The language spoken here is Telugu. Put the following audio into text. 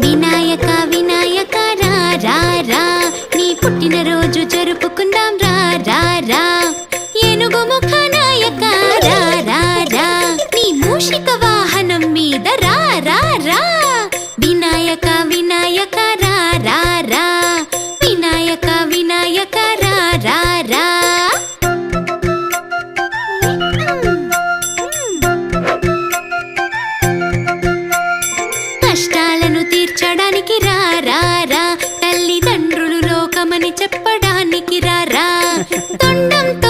వినాయక వినాయక రా రా రా, నీ పుట్టినరోజు జరుపుకుందాం రా రా రా. ఏనుగు ముఖ నాయక రా రా రా, నీ మూషిక వాహనం మీద రా రా రా. వినాయక వినాయక రా రా రా, వినాయక వినాయక రా రా రా. కష్టాలను తీర్చడానికి రా రా రా, తల్లిదండ్రులు లోకమని చెప్పడానికి రా రా. తొండంతో